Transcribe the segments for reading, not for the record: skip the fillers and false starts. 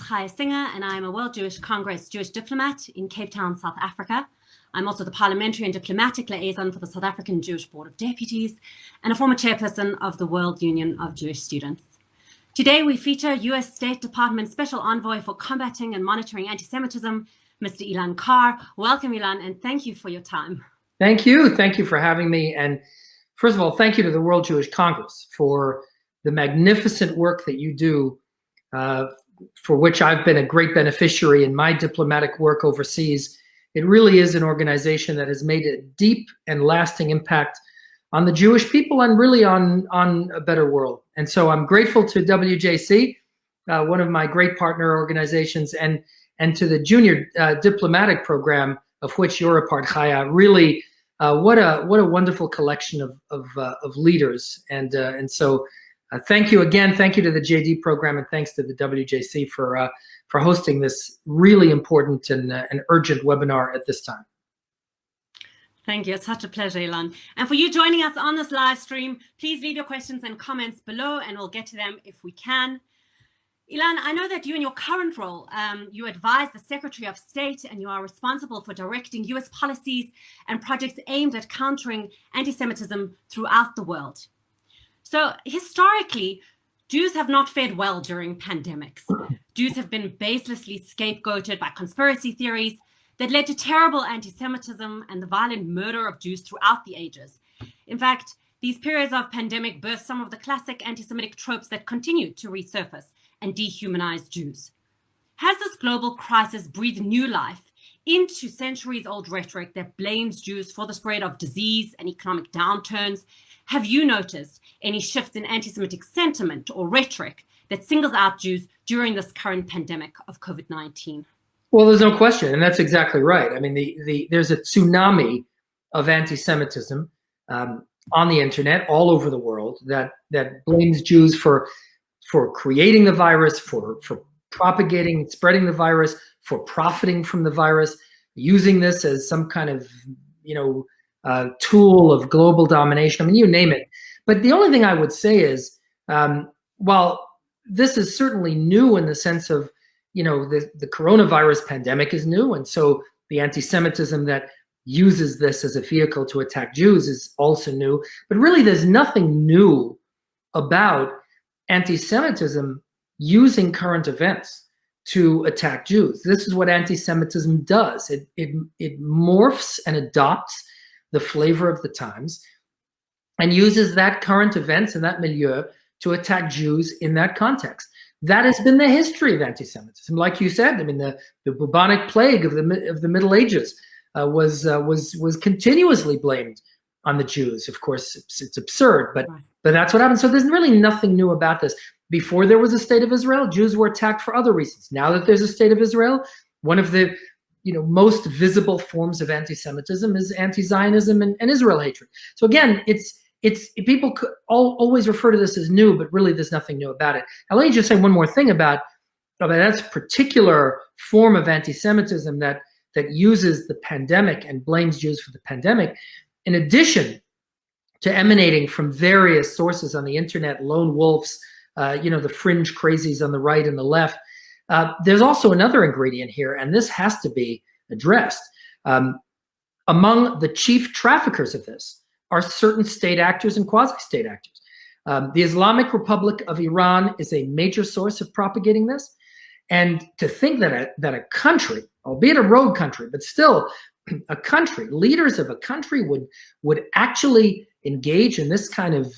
Chaya Singer, and I am a World Jewish Congress Jewish diplomat in Cape Town, South Africa. I'm also the parliamentary and diplomatic liaison for the South African Jewish Board of Deputies and a former chairperson of the World Union of Jewish Students. Today, we feature U.S. State Department Special Envoy for Combating and Monitoring Anti-Semitism, Mr. Elan Carr. Welcome, Elan, and thank you for your time. Thank you. Thank you for having me. And first of all, thank you to the World Jewish Congress for the magnificent work that you do, for which I've been a great beneficiary in my diplomatic work overseas. It really is an organization that has made a deep and lasting impact on the Jewish people and really on a better world. And so I'm grateful to WJC, one of my great partner organizations, and to the Junior Diplomatic Program, of which you're a part, Chaya. Really, what a wonderful collection of leaders. And so thank you again. Thank you to the JD program, and thanks to the WJC for hosting this really important and urgent webinar at this time. Thank you. It's such a pleasure, Elan. And for you joining us on this live stream, please leave your questions and comments below, and we'll get to them if we can. Elan, I know that you in your current role, you advise the Secretary of State, and you are responsible for directing U.S. policies and projects aimed at countering anti-Semitism throughout the world. So historically, Jews have not fared well during pandemics. Jews have been baselessly scapegoated by conspiracy theories that led to terrible anti-Semitism and the violent murder of Jews throughout the ages. In fact, these periods of pandemic birthed some of the classic anti-Semitic tropes that continue to resurface and dehumanize Jews. Has this global crisis breathed new life into centuries-old rhetoric that blames Jews for the spread of disease and economic downturns? Have you noticed any shifts in anti-Semitic sentiment or rhetoric that singles out Jews during this current pandemic of COVID-19? Well, there's no question, and that's exactly right. I mean, there's a tsunami of anti-Semitism on the internet all over the world that blames Jews for creating the virus, for propagating and spreading the virus, for profiting from the virus, using this as some kind of, tool of global domination. I mean, you name it. But the only thing I would say is, while this is certainly new in the sense of, the coronavirus pandemic is new, and so the anti-Semitism that uses this as a vehicle to attack Jews is also new. But really, there's nothing new about anti-Semitism using current events to attack Jews. This is what anti-Semitism does. It morphs and adopts the flavor of the times and uses that current events and that milieu to attack Jews in that context. That has been the history of anti-Semitism. Like you said, I mean, the bubonic plague of the Middle Ages was continuously blamed on the Jews. Of course, it's absurd, but that's what happened. So there's really nothing new about this. Before there was a state of Israel, Jews were attacked for other reasons. Now that there's a state of Israel, one of the most visible forms of anti-Semitism is anti-Zionism and Israel hatred. So again, it's people could always refer to this as new, but really there's nothing new about it. Now, let me just say one more thing about that particular form of anti-Semitism that uses the pandemic and blames Jews for the pandemic. In addition to emanating from various sources on the internet, lone wolves, the fringe crazies on the right and the left, there's also another ingredient here, and this has to be addressed. Among the chief traffickers of this are certain state actors and quasi-state actors. The Islamic Republic of Iran is a major source of propagating this. And to think that a country, albeit a rogue country, but still a country, leaders of a country would actually engage in this kind of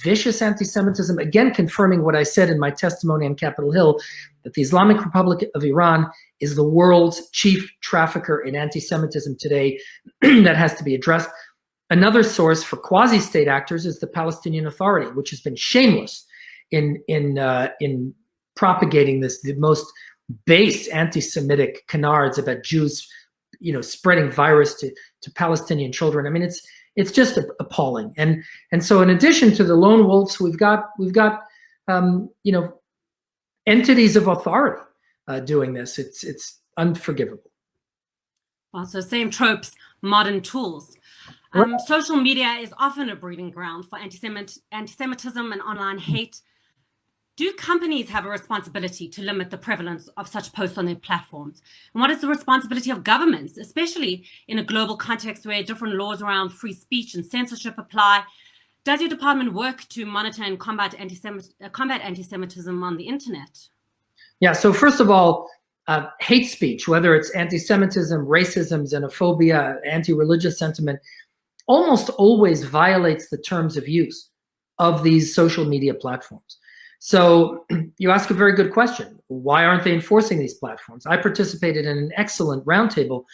vicious anti-Semitism, again confirming what I said in my testimony on Capitol Hill, that the Islamic Republic of Iran is the world's chief trafficker in anti-Semitism today. That has to be addressed. Another source for quasi-state actors is the Palestinian Authority, which has been shameless in propagating the most base anti-Semitic canards about Jews, spreading virus to Palestinian children. I mean, it's just appalling. And so, in addition to the lone wolves, we've got entities of authority doing this. It's unforgivable. Well, so same tropes, modern tools. Social media is often a breeding ground for anti-Semitism and online hate. Do companies have a responsibility to limit the prevalence of such posts on their platforms? And what is the responsibility of governments, especially in a global context where different laws around free speech and censorship apply? Does your department work to monitor and combat anti-Semitism on the internet? Yeah, so first of all, hate speech, whether it's anti-Semitism, racism, xenophobia, anti-religious sentiment, almost always violates the terms of use of these social media platforms. So you ask a very good question. Why aren't they enforcing these platforms? I participated in an excellent roundtable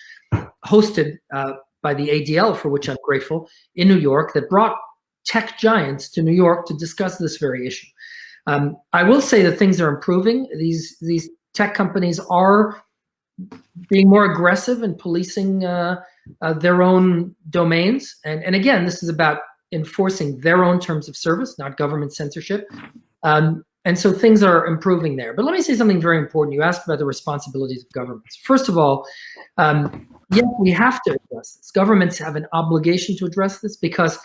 hosted by the ADL, for which I'm grateful, in New York, that brought tech giants to New York to discuss this very issue. I will say that things are improving. These tech companies are being more aggressive in policing their own domains. And again, this is about enforcing their own terms of service, not government censorship. And so things are improving there. But let me say something very important. You asked about the responsibilities of governments. First of all, yes, we have to address this. Governments have an obligation to address this because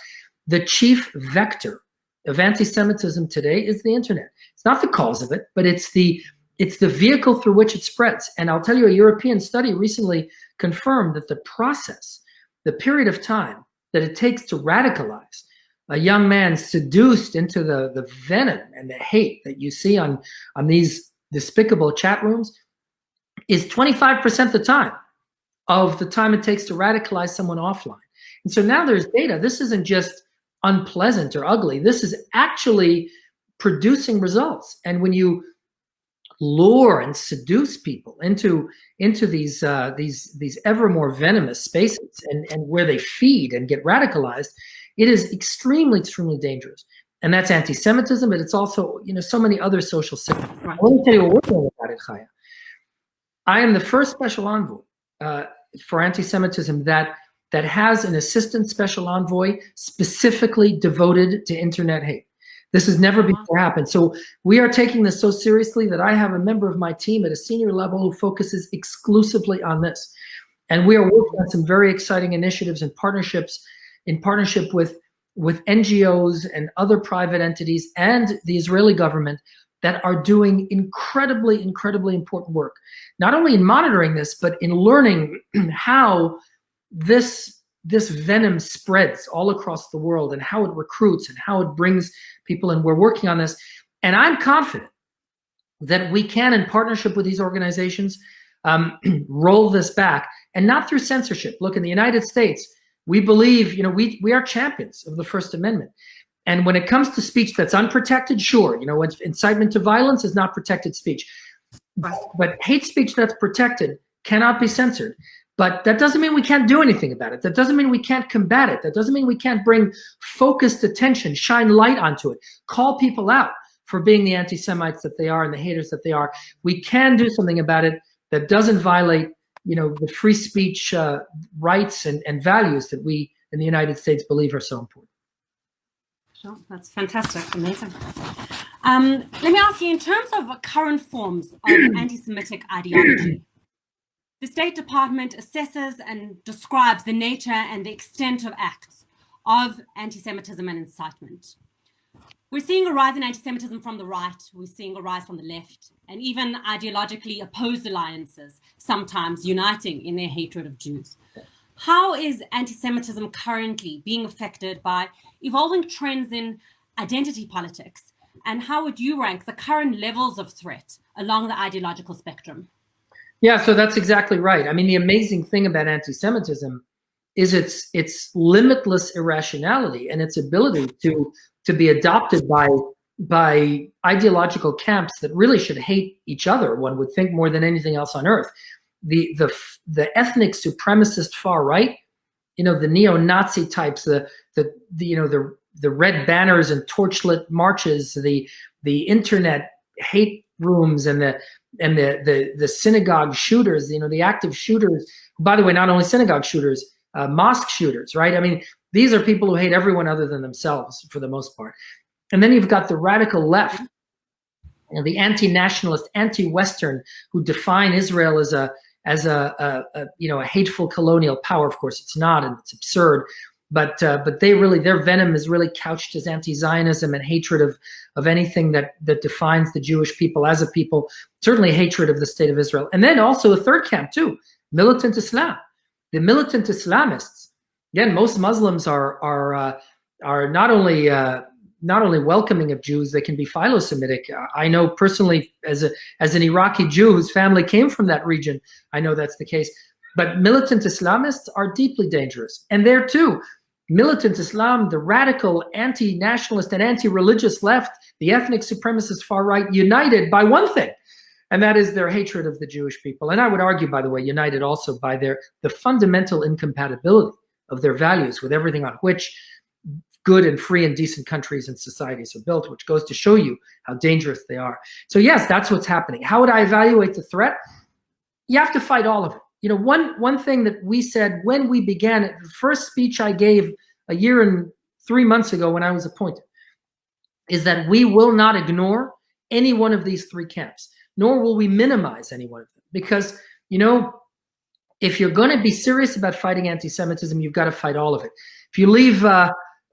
the chief vector of anti-Semitism today is the internet. It's not the cause of it, but it's the vehicle through which it spreads. And I'll tell you, a European study recently confirmed that the process, the period of time that it takes to radicalize a young man seduced into the venom and the hate that you see on these despicable chat rooms is 25% the time of the time it takes to radicalize someone offline. And so now there's data. This isn't just unpleasant or ugly. This is actually producing results. And when you lure and seduce people into these ever more venomous spaces and where they feed and get radicalized, it is extremely, extremely dangerous. And that's anti-Semitism, but it's also, so many other social systems. Right. Let me tell you what we're doing about it, Chaya. I am the first special envoy for anti-Semitism that has an assistant special envoy specifically devoted to internet hate. This has never before happened. So we are taking this so seriously that I have a member of my team at a senior level who focuses exclusively on this. And we are working on some very exciting initiatives and partnerships in partnership with NGOs and other private entities and the Israeli government that are doing incredibly, incredibly important work, not only in monitoring this, but in learning how this venom spreads all across the world and how it recruits and how it brings people in. We're working on this. And I'm confident that we can, in partnership with these organizations, roll this back, and not through censorship. Look, in the United States, we believe, we are champions of the First Amendment. And when it comes to speech that's unprotected, sure, incitement to violence is not protected speech. But hate speech that's protected cannot be censored. But that doesn't mean we can't do anything about it. That doesn't mean we can't combat it. That doesn't mean we can't bring focused attention, shine light onto it, call people out for being the anti-Semites that they are and the haters that they are. We can do something about it that doesn't violate the free speech rights and values that we in the United States believe are so important. Sure, that's fantastic, amazing. Let me ask you, in terms of current forms of anti-Semitic ideology, the State Department assesses and describes the nature and the extent of acts of anti-Semitism and incitement. We're seeing a rise in anti-Semitism from the right, we're seeing a rise from the left, and even ideologically opposed alliances, sometimes uniting in their hatred of Jews. How is anti-Semitism currently being affected by evolving trends in identity politics? And how would you rank the current levels of threat along the ideological spectrum? Yeah, so that's exactly right. I mean, the amazing thing about anti-Semitism is its limitless irrationality and its ability to be adopted by ideological camps that really should hate each other, one would think, more than anything else on earth. The ethnic supremacist far right, the neo-Nazi types, the red banners and torchlit marches, the internet hate rooms and the synagogue shooters, the active shooters, by the way, not only synagogue shooters, mosque shooters, right? I mean, these are people who hate everyone other than themselves for the most part. And then you've got the radical left, the anti-nationalist, anti-Western, who define Israel as a hateful colonial power. Of course, it's not, and it's absurd. but their venom is really couched as anti-Zionism and hatred of anything that defines the Jewish people as a people, certainly hatred of the state of Israel. And then also a third camp too, militant Islam. The militant Islamists, again, most Muslims are not only welcoming of Jews, they can be philo-Semitic. I know personally, as an Iraqi Jew whose family came from that region, I know that's the case. But militant Islamists are deeply dangerous. And there too, militant Islam, the radical anti-nationalist and anti-religious left, the ethnic supremacist far right, united by one thing, and that is their hatred of the Jewish people. And I would argue, by the way, united also by the fundamental incompatibility of their values with everything on which good and free and decent countries and societies are built, which goes to show you how dangerous they are. So yes, that's what's happening. How would I evaluate the threat? You have to fight all of it. You know, one thing that we said when we began it, the first speech I gave a year and 3 months ago when I was appointed, is that we will not ignore any one of these three camps, nor will we minimize any one of them. Because, you know, if you're going to be serious about fighting anti-Semitism, you've got to fight all of it. If you leave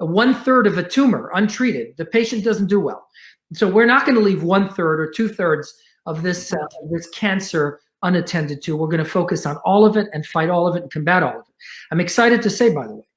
1/3 of a tumor untreated, the patient doesn't do well. So we're not going to leave 1/3 or 2/3 of this cancer unattended to. We're going to focus on all of it and fight all of it and combat all of it. I'm excited to say, by the way,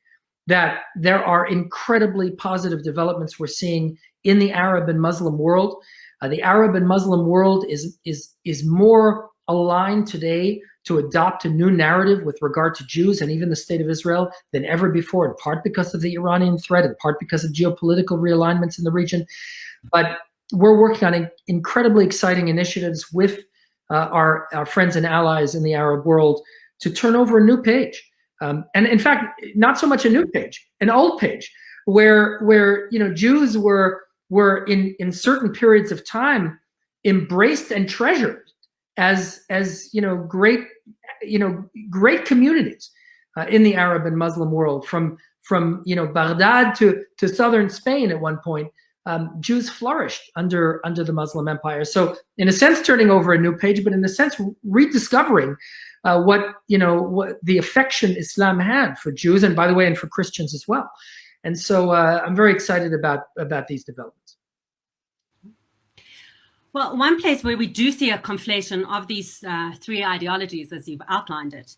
that there are incredibly positive developments we're seeing in the Arab and Muslim world. The Arab and Muslim world is more aligned today to adopt a new narrative with regard to Jews and even the state of Israel than ever before, in part because of the Iranian threat, in part because of geopolitical realignments in the region. But we're working on incredibly exciting initiatives with our friends and allies in the Arab world to turn over a new page. And in fact, not so much a new page, an old page, where you know, Jews were in certain periods of time embraced and treasured as great communities in the Arab and Muslim world, from Baghdad to southern Spain at one point. Jews flourished under the Muslim empire. So in a sense, turning over a new page, but in a sense, rediscovering what the affection Islam had for Jews, and by the way, and for Christians as well. And so I'm very excited about these developments. Well, one place where we do see a conflation of these three ideologies, as you've outlined it,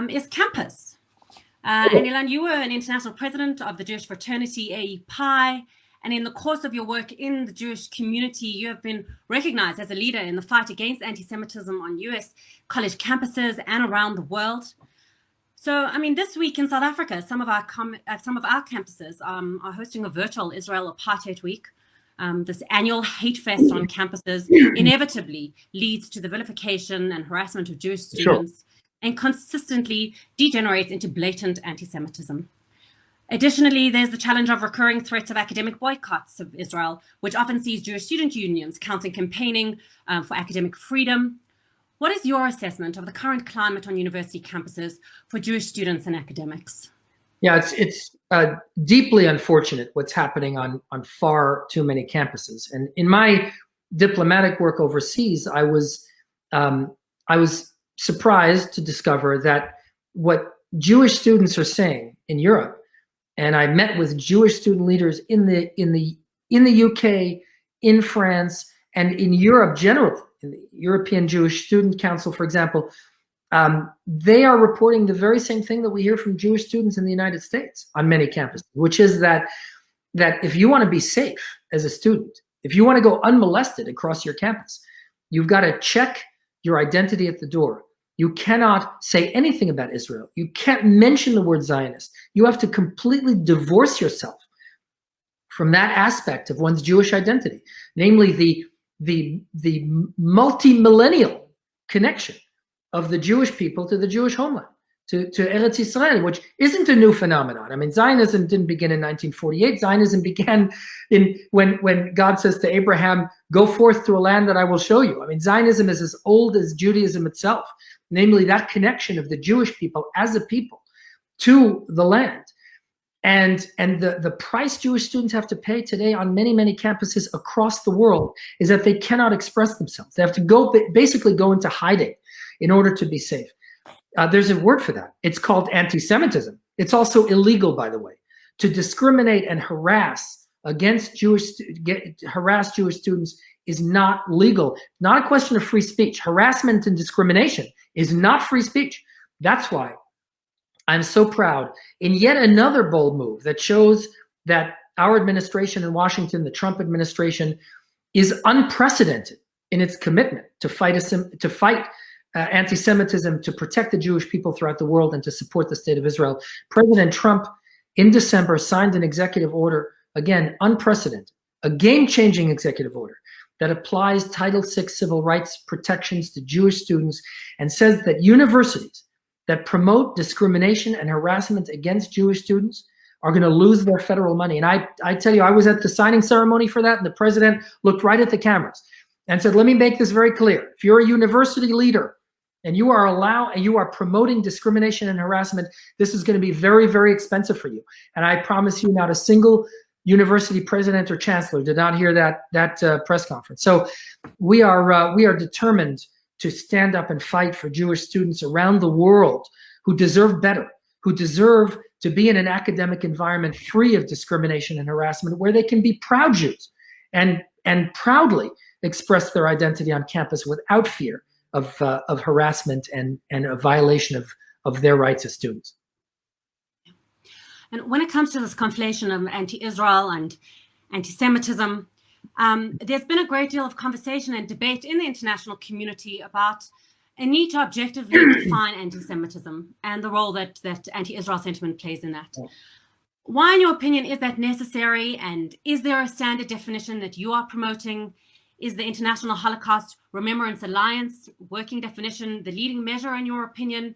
is campus. And Elan, you were an international president of the Jewish fraternity AEPi, and in the course of your work in the Jewish community, you have been recognized as a leader in the fight against anti-Semitism on US college campuses and around the world. So, I mean, this week in South Africa, some of our campuses are hosting a virtual Israel Apartheid Week. This annual hate fest on campuses inevitably leads to the vilification and harassment of Jewish students, and consistently degenerates into blatant anti-Semitism. Additionally, there's the challenge of recurring threats of academic boycotts of Israel, which often sees Jewish student unions campaigning for academic freedom. What is your assessment of the current climate on university campuses for Jewish students and academics? Yeah, it's deeply unfortunate what's happening on far too many campuses. And in my diplomatic work overseas, I was surprised to discover that what Jewish students are saying in Europe, and I met with Jewish student leaders in the UK, in France, and in Europe generally, in the European Jewish Student Council, for example. They are reporting the very same thing that we hear from Jewish students in the United States on many campuses, which is that if you want to be safe as a student, if you want to go unmolested across your campus, you've got to check your identity at the door. You cannot say anything about Israel. You can't mention the word Zionist. You have to completely divorce yourself from that aspect of one's Jewish identity, namely the multi-millennial connection of the Jewish people to the Jewish homeland, to Eretz Israel, which isn't a new phenomenon. I mean, Zionism didn't begin in 1948. Zionism began when God says to Abraham, "Go forth to a land that I will show you." I mean, Zionism is as old as Judaism itself, namely that connection of the Jewish people as a people to the land. And the price Jewish students have to pay today on many, many campuses across the world is that they cannot express themselves. They have to basically go into hiding in order to be safe. There's a word for that. It's called anti-Semitism. It's also illegal, by the way, to discriminate and harass against harass Jewish students is not legal. Not a question of free speech. Harassment and discrimination is not free speech. That's why I'm so proud in yet another bold move that shows that our administration in Washington, the Trump administration, is unprecedented in its commitment to fight anti-Semitism, to protect the Jewish people throughout the world, and to support the state of Israel. President Trump, in December, signed an executive order, again, unprecedented, a game-changing executive order that applies Title VI civil rights protections to Jewish students and says that universities that promote discrimination and harassment against Jewish students are going to lose their federal money. And I tell you, I was at the signing ceremony for that, and the president looked right at the cameras and said, let me make this very clear. If you're a university leader and you are promoting discrimination and harassment, this is going to be very, very expensive for you. And I promise you, not a single university president or chancellor did not hear that press conference. So we are determined to stand up and fight for Jewish students around the world who deserve better, who deserve to be in an academic environment free of discrimination and harassment, where they can be proud Jews and proudly express their identity on campus without fear of harassment and a violation of their rights as students. And when it comes to this conflation of anti-Israel and anti-Semitism, there's been a great deal of conversation and debate in the international community about a need to objectively define anti-Semitism and the role that anti-Israel sentiment plays in that. Why, in your opinion, is that necessary? And is there a standard definition that you are promoting? Is the International Holocaust Remembrance Alliance working definition the leading measure, in your opinion?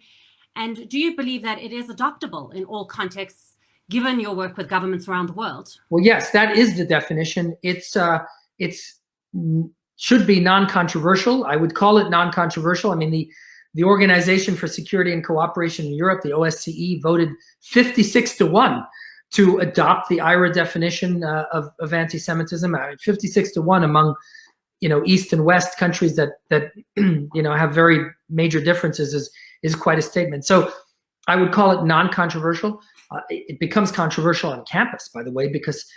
And do you believe that it is adoptable in all contexts, given your work with governments around the world? Well, yes, that is the definition. It's should be non-controversial. I would call it non-controversial. I mean, the Organization for Security and Cooperation in Europe, the OSCE, voted 56-1 to adopt the IRA definition of anti-Semitism. 56-1 among, East and West countries that have very major differences is quite a statement. So I would call it non-controversial. It becomes controversial on campus, by the way, because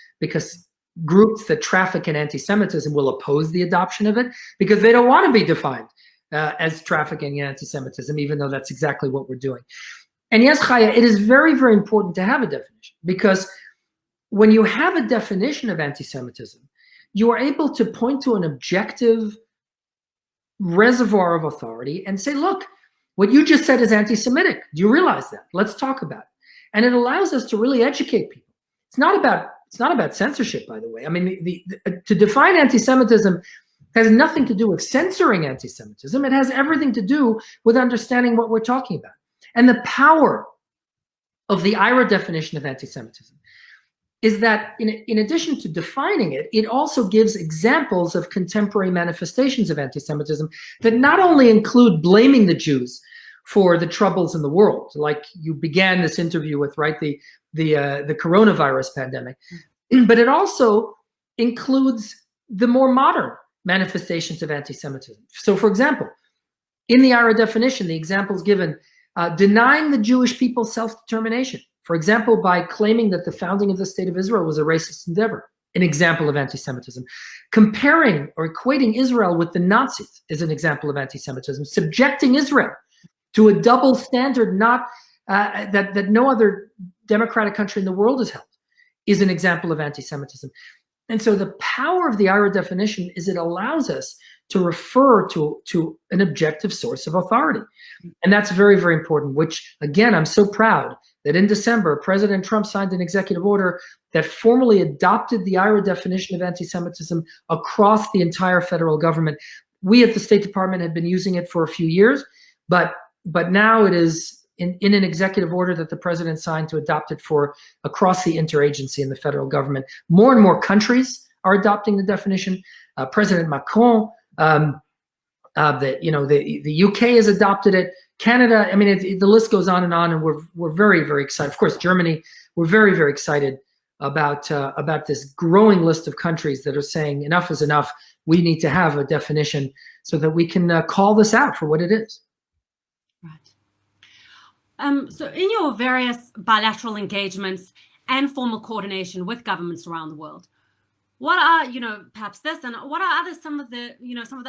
groups that traffic in anti-Semitism will oppose the adoption of it because they don't want to be defined as trafficking in anti-Semitism, even though that's exactly what we're doing. And yes, Chaya, it is very, very important to have a definition, because when you have a definition of anti-Semitism, you are able to point to an objective reservoir of authority and say, look, what you just said is anti-Semitic. Do you realize that? Let's talk about it. And it allows us to really educate people. It's not about censorship, by the way. I mean, to define anti-Semitism has nothing to do with censoring anti-Semitism. It has everything to do with understanding what we're talking about. And the power of the IRA definition of anti-Semitism is that in addition to defining it, it also gives examples of contemporary manifestations of anti-Semitism that not only include blaming the Jews for the troubles in the world, like you began this interview with, right, the coronavirus pandemic, but it also includes the more modern manifestations of anti-Semitism. So, for example, in the IRA definition, the examples given, denying the Jewish people's self-determination, for example, by claiming that the founding of the state of Israel was a racist endeavor, an example of anti-Semitism. Comparing or equating Israel with the Nazis is an example of anti-Semitism. Subjecting Israel to a double standard that no other democratic country in the world has held is an example of anti-Semitism. And so the power of the IRA definition is it allows us to refer to an objective source of authority. And that's very, very important, which, again, I'm so proud that in December, President Trump signed an executive order that formally adopted the IRA definition of anti-Semitism across the entire federal government. We at the State Department had been using it for a few years, but now it is in an executive order that the president signed to adopt it for across the interagency in the federal government. More and more countries are adopting the definition. President Macron, the UK has adopted it. Canada, I mean, the list goes on, and we're very, very excited. Of course, Germany, we're very, very excited about this growing list of countries that are saying enough is enough. We need to have a definition so that we can call this out for what it is. Right. So in your various bilateral engagements and formal coordination with governments around the world, what are, perhaps this, and what are some of the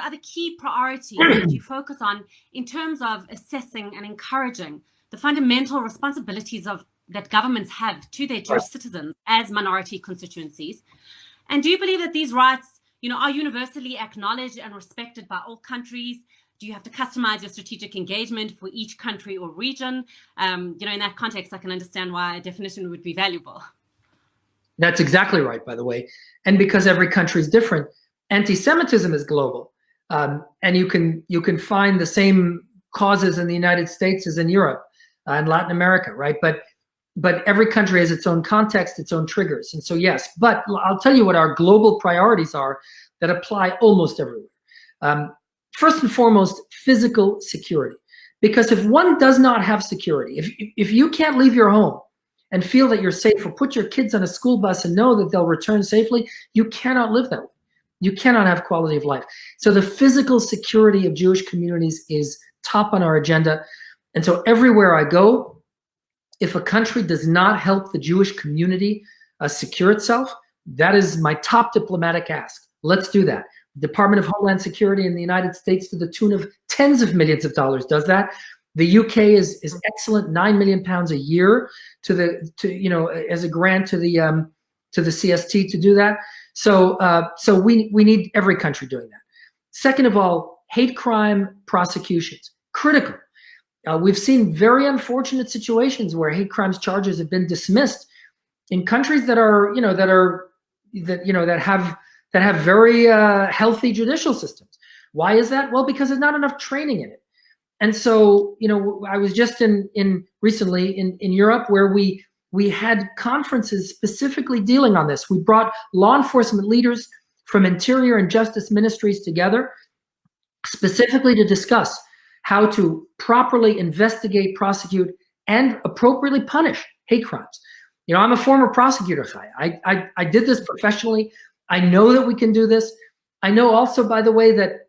other key priorities that you focus on in terms of assessing and encouraging the fundamental responsibilities that governments have to their Jewish citizens as minority constituencies? And do you believe that these rights, are universally acknowledged and respected by all countries? Do you have to customize your strategic engagement for each country or region? In that context, I can understand why a definition would be valuable. That's exactly right, by the way. And because every country is different, anti-Semitism is global. And you can find the same causes in the United States as in Europe and Latin America, right? But every country has its own context, its own triggers. And so, yes, but I'll tell you what our global priorities are that apply almost everywhere. First and foremost, physical security. Because if one does not have security, if you can't leave your home and feel that you're safe, or put your kids on a school bus and know that they'll return safely, you cannot live that way. You cannot have quality of life. So the physical security of Jewish communities is top on our agenda. And so everywhere I go, if a country does not help the Jewish community secure itself, that is my top diplomatic ask. Let's do that. The Department of Homeland Security in the United States, to the tune of tens of millions of dollars, does that. The UK is excellent, £9 million a year as a grant to the CST to do that. So we need every country doing that. Second of all, hate crime prosecutions, critical. We've seen very unfortunate situations where hate crimes charges have been dismissed in countries that have very healthy judicial systems. Why is that? Well, because there's not enough training in it. And so, I was just recently in Europe, where we had conferences specifically dealing on this. We brought law enforcement leaders from Interior and Justice ministries together specifically to discuss how to properly investigate, prosecute, and appropriately punish hate crimes. I'm a former prosecutor, Chaya. I did this professionally. I know that we can do this. I know also, by the way, that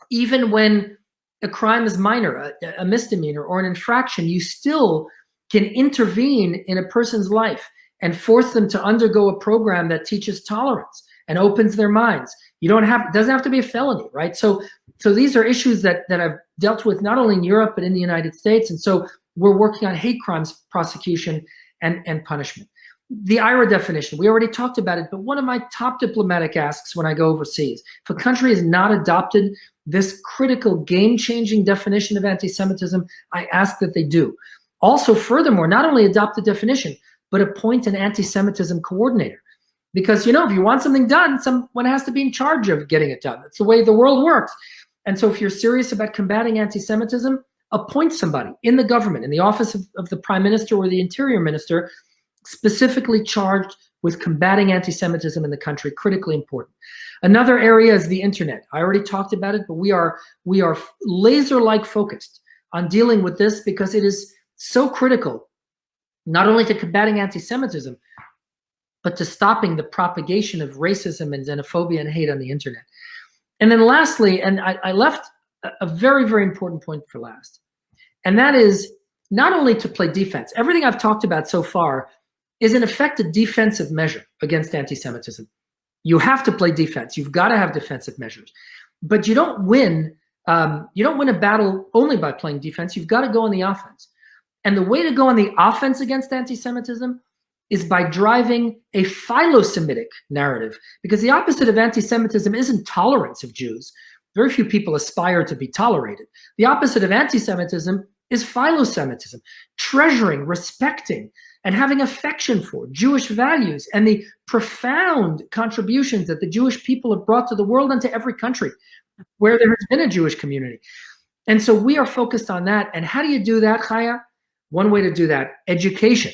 even when a crime is minor, a misdemeanor or an infraction, you still can intervene in a person's life and force them to undergo a program that teaches tolerance and opens their minds. It doesn't have to be a felony, right? So these are issues that I've dealt with not only in Europe, but in the United States. And so we're working on hate crimes prosecution and punishment. The IRA definition, we already talked about it, but one of my top diplomatic asks when I go overseas, if a country has not adopted this critical game-changing definition of anti-Semitism, I ask that they do. Also, furthermore, not only adopt the definition, but appoint an anti-Semitism coordinator. Because, if you want something done, someone has to be in charge of getting it done. That's the way the world works. And so if you're serious about combating anti-Semitism, appoint somebody in the government, in the office of the prime minister or the interior minister, specifically charged with combating anti-Semitism in the country, critically important. Another area is the internet. I already talked about it, but we are laser-like focused on dealing with this because it is so critical, not only to combating anti-Semitism, but to stopping the propagation of racism and xenophobia and hate on the internet. And then lastly, and I left a very, very important point for last, and that is not only to play defense. Everything I've talked about so far is in effect a defensive measure against anti-Semitism. You have to play defense. You've got to have defensive measures, but you don't win a battle only by playing defense. You've got to go on the offense. And the way to go on the offense against anti-Semitism is by driving a philo-Semitic narrative, because the opposite of anti-Semitism isn't tolerance of Jews. Very few people aspire to be tolerated. The opposite of anti-Semitism is philo-Semitism, treasuring, respecting, and having affection for Jewish values and the profound contributions that the Jewish people have brought to the world and to every country where there has been a Jewish community. And so we are focused on that. And how do you do that, Chaya? One way to do that, education.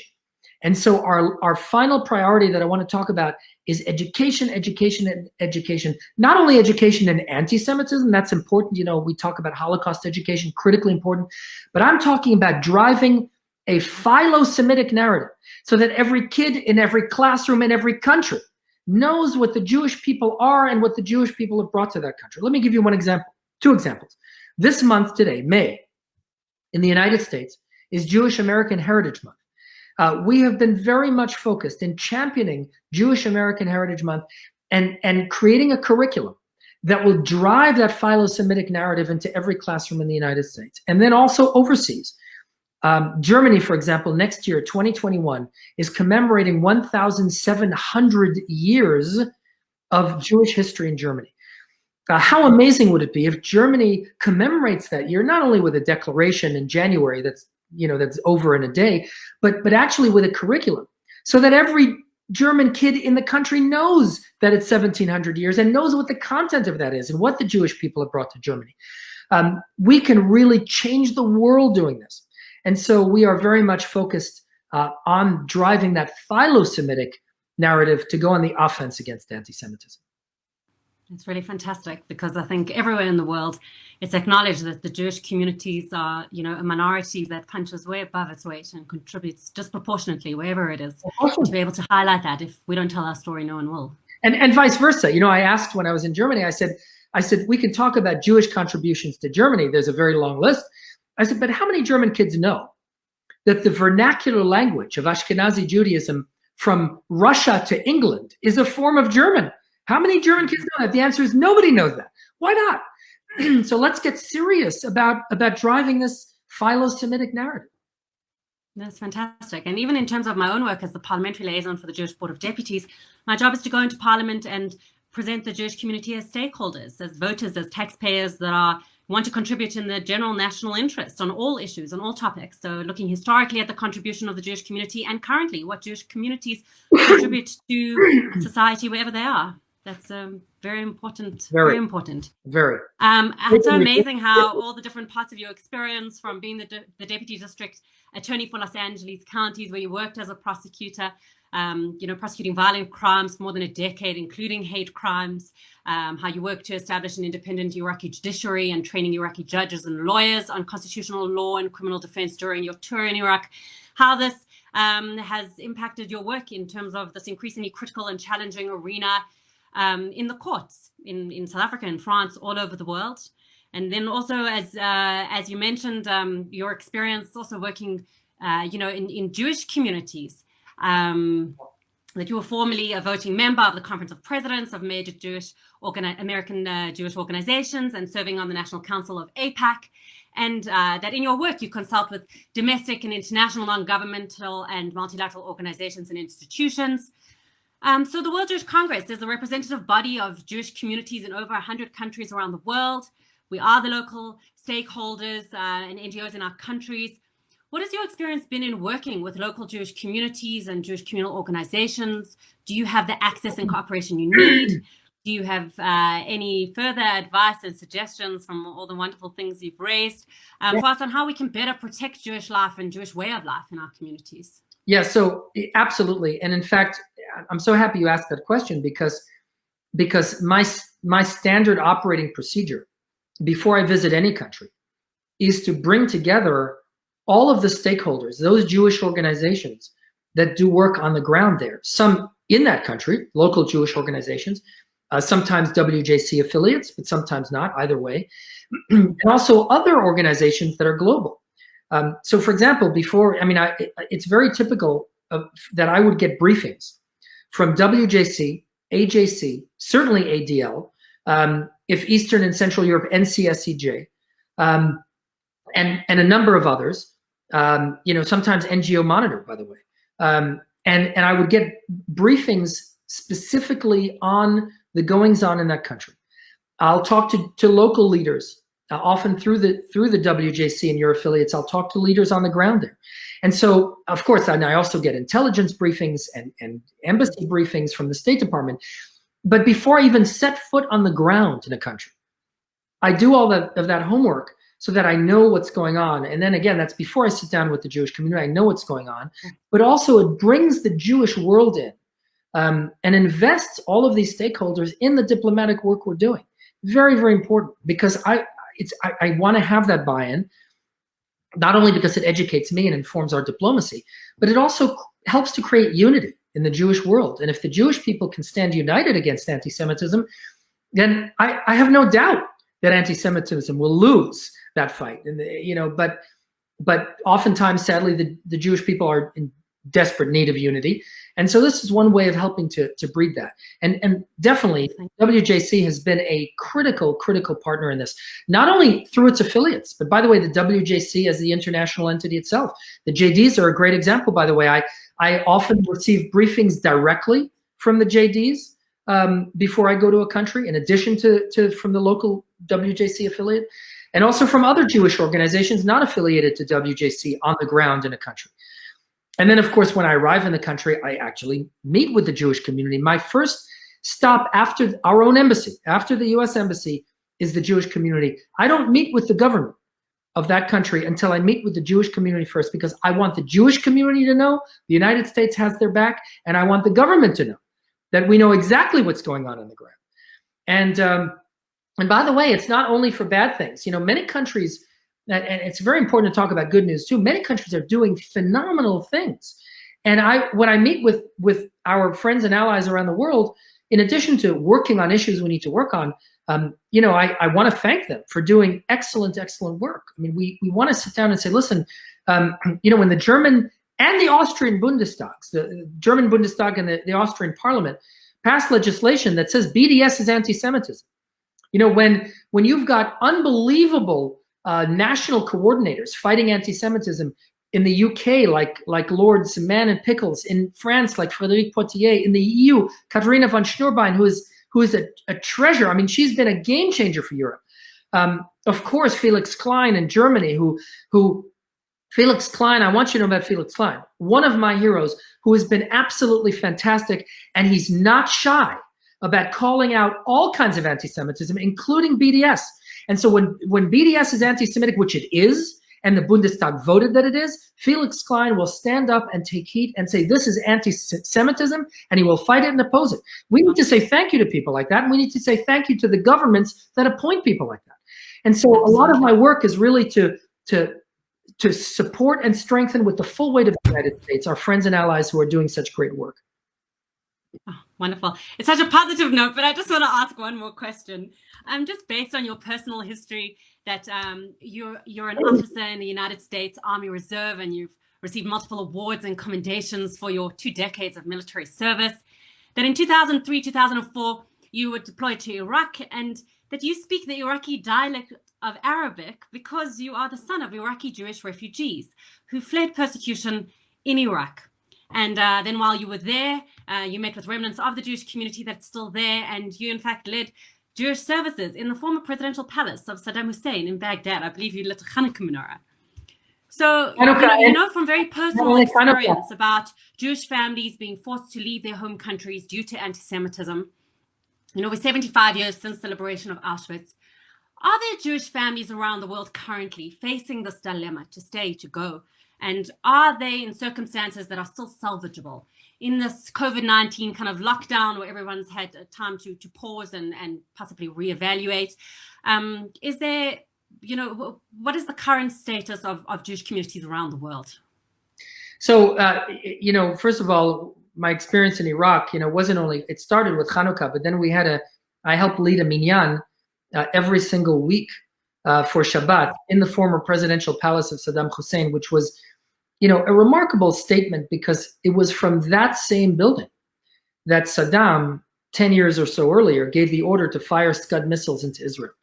And so our final priority that I want to talk about is education, education, and education. Not only education in anti-Semitism, that's important. We talk about Holocaust education, critically important. But I'm talking about driving a philo-Semitic narrative so that every kid in every classroom in every country knows what the Jewish people are and what the Jewish people have brought to that country. Let me give you one example, two examples. This month today, May, in the United States, is Jewish American Heritage Month. We have been very much focused in championing Jewish American Heritage Month and creating a curriculum that will drive that philo-Semitic narrative into every classroom in the United States, and then also overseas. Germany, for example, next year, 2021, is commemorating 1,700 years of Jewish history in Germany. How amazing would it be if Germany commemorates that year, not only with a declaration in January that's over in a day, but actually with a curriculum, so that every German kid in the country knows that it's 1,700 years and knows what the content of that is and what the Jewish people have brought to Germany. We can really change the world doing this. And so we are very much focused on driving that philo-Semitic narrative to go on the offense against anti-Semitism. It's really fantastic, because I think everywhere in the world it's acknowledged that the Jewish communities are, a minority that punches way above its weight and contributes disproportionately wherever it is. To be able to highlight that, if we don't tell our story, no one will. And vice versa. I asked when I was in Germany, I said, we can talk about Jewish contributions to Germany. There's a very long list. I said, but how many German kids know that the vernacular language of Ashkenazi Judaism from Russia to England is a form of German? How many German kids know that? The answer is nobody knows that. Why not? So let's get serious about driving this philo-Semitic narrative. That's fantastic. And even in terms of my own work as the parliamentary liaison for the Jewish Board of Deputies, my job is to go into Parliament and present the Jewish community as stakeholders, as voters, as taxpayers that want to contribute in the general national interest on all issues, on all topics. So looking historically at the contribution of the Jewish community and currently what Jewish communities contribute to society wherever they are. That's very important. Very important. Very. It's so amazing how all the different parts of your experience, from being the Deputy District Attorney for Los Angeles counties, where you worked as a prosecutor, prosecuting violent crimes for more than a decade, including hate crimes, how you worked to establish an independent Iraqi judiciary and training Iraqi judges and lawyers on constitutional law and criminal defense during your tour in Iraq, how this has impacted your work in terms of this increasingly critical and challenging arena in the courts in South Africa, in France, all over the world. And then also, as you mentioned, your experience also working, in Jewish communities, that you were formerly a voting member of the Conference of Presidents of major American Jewish organizations, and serving on the National Council of AIPAC, and that in your work you consult with domestic and international non-governmental and multilateral organizations and institutions. So the World Jewish Congress is the representative body of Jewish communities in over 100 countries around the world. We are the local stakeholders and NGOs in our countries. What has your experience been in working with local Jewish communities and Jewish communal organizations? Do you have the access and cooperation you need? Do you have any further advice and suggestions from all the wonderful things you've raised for us on how we can better protect Jewish life and Jewish way of life in our communities? Yeah, so absolutely. And in fact, I'm so happy you asked that question, because my standard operating procedure before I visit any country is to bring together all of the stakeholders, those Jewish organizations that do work on the ground there, some in that country, local Jewish organizations, sometimes WJC affiliates, but sometimes not, either way, and also other organizations that are global. So for example, it's very typical that I would get briefings from WJC, AJC, certainly ADL, if Eastern and Central Europe, NCSEJ, and a number of others, sometimes NGO Monitor, by the way. And I would get briefings specifically on the goings on in that country. I'll talk to local leaders, often through the WJC and your affiliates. I'll talk to leaders on the ground there. And so, of course, and I also get intelligence briefings and embassy briefings from the State Department. But before I even set foot on the ground in a country, I do all of that homework so that I know what's going on. And then again, that's before I sit down with the Jewish community, I know what's going on. But also it brings the Jewish world in and invests all of these stakeholders in the diplomatic work we're doing. Very, very important, because I want to have that buy-in, not only because it educates me and informs our diplomacy, but it also helps to create unity in the Jewish world. And if the Jewish people can stand united against anti-Semitism, then I have no doubt that anti-Semitism will lose that fight. And but but oftentimes, sadly, the Jewish people are in desperate need of unity. And so this is one way of helping to breed that. And definitely WJC has been a critical partner in this, not only through its affiliates, but by the way, the WJC as the international entity itself. The JDs are a great example, by the way. I often receive briefings directly from the JDs before I go to a country, in addition to from the local WJC affiliate, and also from other Jewish organizations not affiliated to WJC on the ground in a country. And then, of course, when I arrive in the country, I actually meet with the Jewish community. My first stop after our own embassy, after the US embassy, is the Jewish community. I don't meet with the government of that country until I meet with the Jewish community first, because I want the Jewish community to know the United States has their back, and I want the government to know that we know exactly what's going on the ground. And by the way, it's not only for bad things. You know, many countries, and it's very important to talk about good news too, many countries are doing phenomenal things. And when I meet with our friends and allies around the world, in addition to working on issues we need to work on, you know, I want to thank them for doing excellent work. I mean, we want to sit down and say, listen, you know, when the German and the Austrian Bundestags, the German Bundestag and the Austrian Parliament passed legislation that says BDS is anti-Semitism. You know, when you've got unbelievable national coordinators fighting anti-Semitism in the UK, like Lords Man and Pickles, in France, like Frédéric Potier, in the EU, Katharina von Schnurbein, who is a treasure. I mean, she's been a game changer for Europe. Of course, Felix Klein in Germany, who Felix Klein, I want you to know about Felix Klein, one of my heroes, who has been absolutely fantastic, and he's not shy about calling out all kinds of anti-Semitism, including BDS. And so when BDS is anti-Semitic, which it is, and the Bundestag voted that it is, Felix Klein will stand up and take heat and say, this is anti-Semitism, and he will fight it and oppose it. We need to say thank you to people like that, and we need to say thank you to the governments that appoint people like that. And so a lot of my work is really to support and strengthen with the full weight of the United States, our friends and allies who are doing such great work. Oh, wonderful. It's such a positive note, but I just want to ask one more question. Just based on your personal history, that you're an officer in the United States Army Reserve, and you've received multiple awards and commendations for your 2 decades of military service, that in 2003, 2004, you were deployed to Iraq, and that you speak the Iraqi dialect of Arabic because you are the son of Iraqi Jewish refugees who fled persecution in Iraq. And then while you were there, you met with remnants of the Jewish community that's still there, and you in fact led Jewish services in the former presidential palace of Saddam Hussein in Baghdad. I believe you lit a Hanukkah menorah. So you know from very personal experience about Jewish families being forced to leave their home countries due to anti-Semitism. You know, we're 75 years since the liberation of Auschwitz. Are there Jewish families around the world currently facing this dilemma to stay, to go? And are they in circumstances that are still salvageable? In this COVID-19 kind of lockdown where everyone's had time to pause and possibly reevaluate, is there, you know, what is the current status of Jewish communities around the world? So, you know, first of all, my experience in Iraq, you know, wasn't only, it started with Hanukkah, but then I helped lead a minyan every single week for Shabbat in the former presidential palace of Saddam Hussein, which was, you know, a remarkable statement because it was from that same building that Saddam, 10 years or so earlier, gave the order to fire Scud missiles into Israel.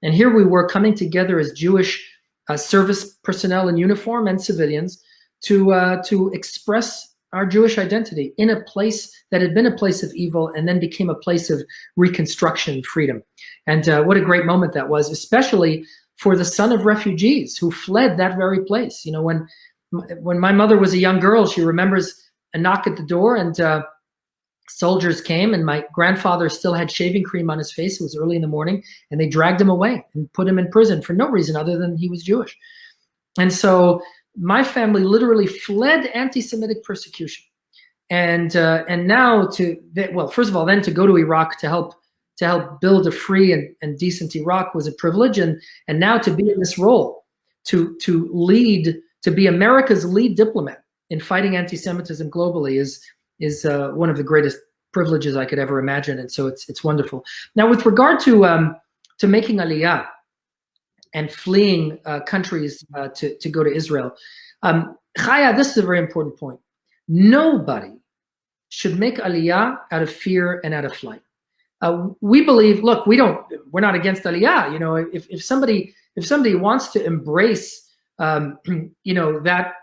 And here we were coming together as Jewish service personnel in uniform and civilians to express our Jewish identity in a place that had been a place of evil and then became a place of reconstruction and freedom. And what a great moment that was, especially for the son of refugees who fled that very place. You know, when my mother was a young girl, she remembers a knock at the door, and soldiers came, and my grandfather still had shaving cream on his face. It was early in the morning, and they dragged him away and put him in prison for no reason other than he was Jewish. And so my family literally fled anti-Semitic persecution, and now well, first of all, then to go to Iraq to help build a free and decent Iraq was a privilege, and now to be in this role, to be America's lead diplomat in fighting anti-Semitism globally is one of the greatest privileges I could ever imagine, and so it's wonderful. Now, with regard to making Aliyah, and fleeing countries to go to Israel. Chaya, this is a very important point. Nobody should make aliyah out of fear and out of flight. We believe, look, we're not against aliyah. You know, if somebody wants to embrace, that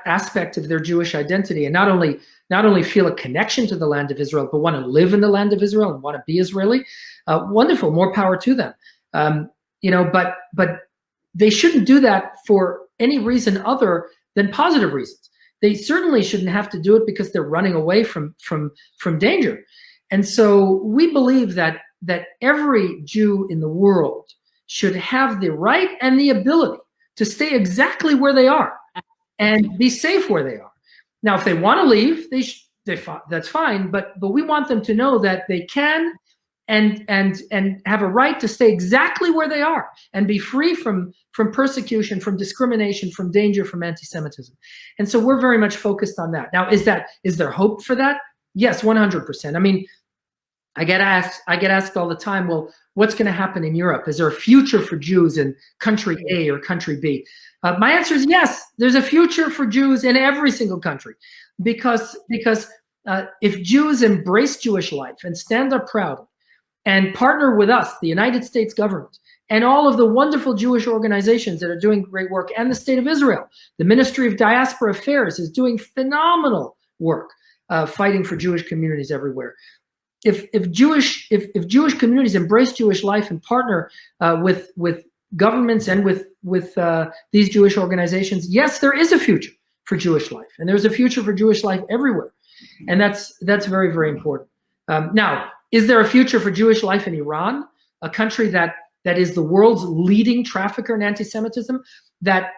aspect of their Jewish identity, and not only feel a connection to the land of Israel, but want to live in the land of Israel and want to be Israeli, wonderful, more power to them. But they shouldn't do that for any reason other than positive reasons. They certainly shouldn't have to do it because they're running away from danger. And so we believe that every Jew in the world should have the right and the ability to stay exactly where they are and be safe where they are. Now, if they want to leave, that's fine. But we want them to know that they can and have a right to stay exactly where they are and be free from persecution, from discrimination, from danger, from anti-Semitism. And so we're very much focused on that. Now, is there hope for that? Yes, 100%. I mean, I get asked all the time, well, what's going to happen in Europe? Is there a future for Jews in country A or country B? My answer is yes. There's a future for Jews in every single country, because if Jews embrace Jewish life and stand up proudly and partner with us, the United States government, and all of the wonderful Jewish organizations that are doing great work, and the State of Israel, the Ministry of Diaspora Affairs is doing phenomenal work fighting for Jewish communities everywhere. If Jewish communities embrace Jewish life and partner with governments and with these Jewish organizations, yes, there is a future for Jewish life, and there's a future for Jewish life everywhere, and that's very, very important. Now, is there a future for Jewish life in Iran, a country that is the world's leading trafficker in anti-Semitism, that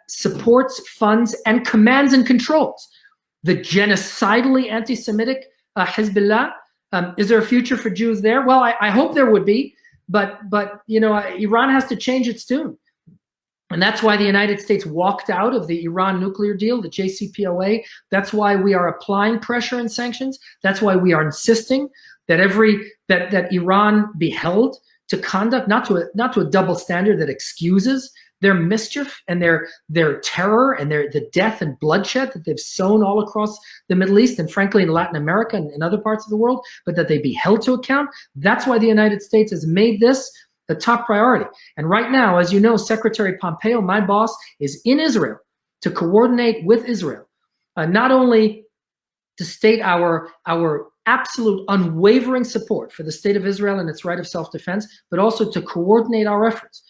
supports, funds, and commands and controls the genocidally anti-Semitic Hezbollah? Is there a future for Jews there? Well, I hope there would be, but Iran has to change its tune. And that's why the United States walked out of the Iran nuclear deal, the JCPOA. That's why we are applying pressure and sanctions. That's why we are insisting that that Iran be held to conduct, not to a double standard that excuses their mischief and their terror and the death and bloodshed that they've sown all across the Middle East and frankly in Latin America and in other parts of the world, but that they be held to account. That's why the United States has made this the top priority. And right now, as you know, Secretary Pompeo, my boss, is in Israel to coordinate with Israel, not only to state our absolute unwavering support for the state of Israel and its right of self-defense, but also to coordinate our efforts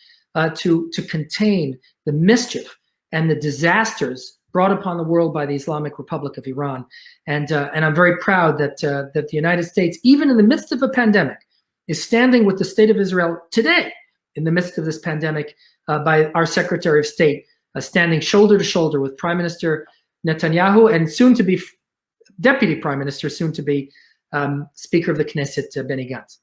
to contain the mischief and the disasters brought upon the world by the Islamic Republic of Iran. And I'm very proud that the United States, even in the midst of a pandemic, is standing with the state of Israel today in the midst of this pandemic by our Secretary of State, standing shoulder to shoulder with Prime Minister Netanyahu and soon to be Deputy Prime Minister, soon to be Speaker of the Knesset, Benny Gantz.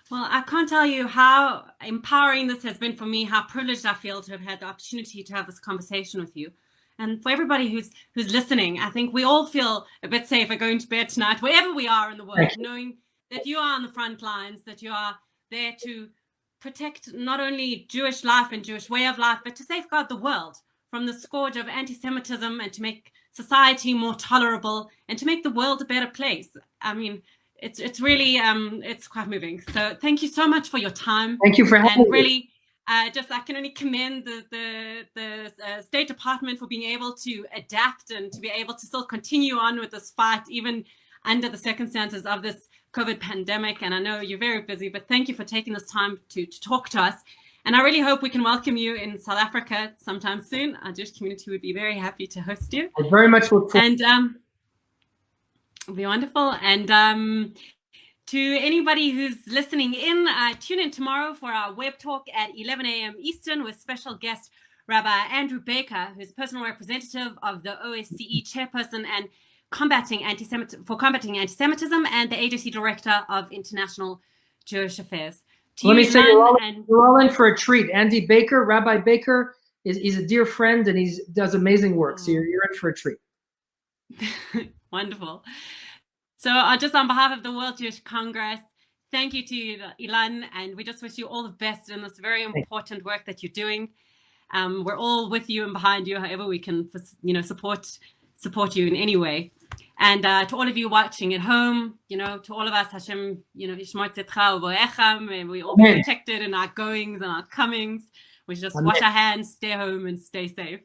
Well, I can't tell you how empowering this has been for me, how privileged I feel to have had the opportunity to have this conversation with you. And for everybody who's listening, I think we all feel a bit safer going to bed tonight, wherever we are in the world, knowing that you are on the front lines, that you are there to protect not only Jewish life and Jewish way of life, but to safeguard the world from the scourge of anti-Semitism and to make society more tolerable and to make the world a better place. I mean, it's really, it's quite moving. So thank you so much for your time. Thank you for having me. And really, I can only commend the State Department for being able to adapt and to be able to still continue on with this fight, even under the circumstances of this COVID pandemic. And I know you're very busy, but thank you for taking this time to talk to us. And I really hope we can welcome you in South Africa sometime soon. Our Jewish community would be very happy to host you. I very much look forward. And it'll be wonderful. And to anybody who's listening in, tune in tomorrow for our web talk at 11 a.m. Eastern with special guest Rabbi Andrew Baker, who's personal representative of the OSCE chairperson and combating anti-Semitism and the agency director of international Jewish affairs. Let me say you're all in for a treat. Andy Baker, Rabbi Baker, he's a dear friend and he does amazing work. So you're in for a treat. Wonderful. So just on behalf of the World Jewish Congress, thank you to you, Elan, and we just wish you all the best in this very important work that you're doing. We're all with you and behind you, however we can, support you in any way. And to all of you watching at home, to all of us, Hashem, we all be protected in our goings and our comings. We just wash our hands, stay home, and stay safe.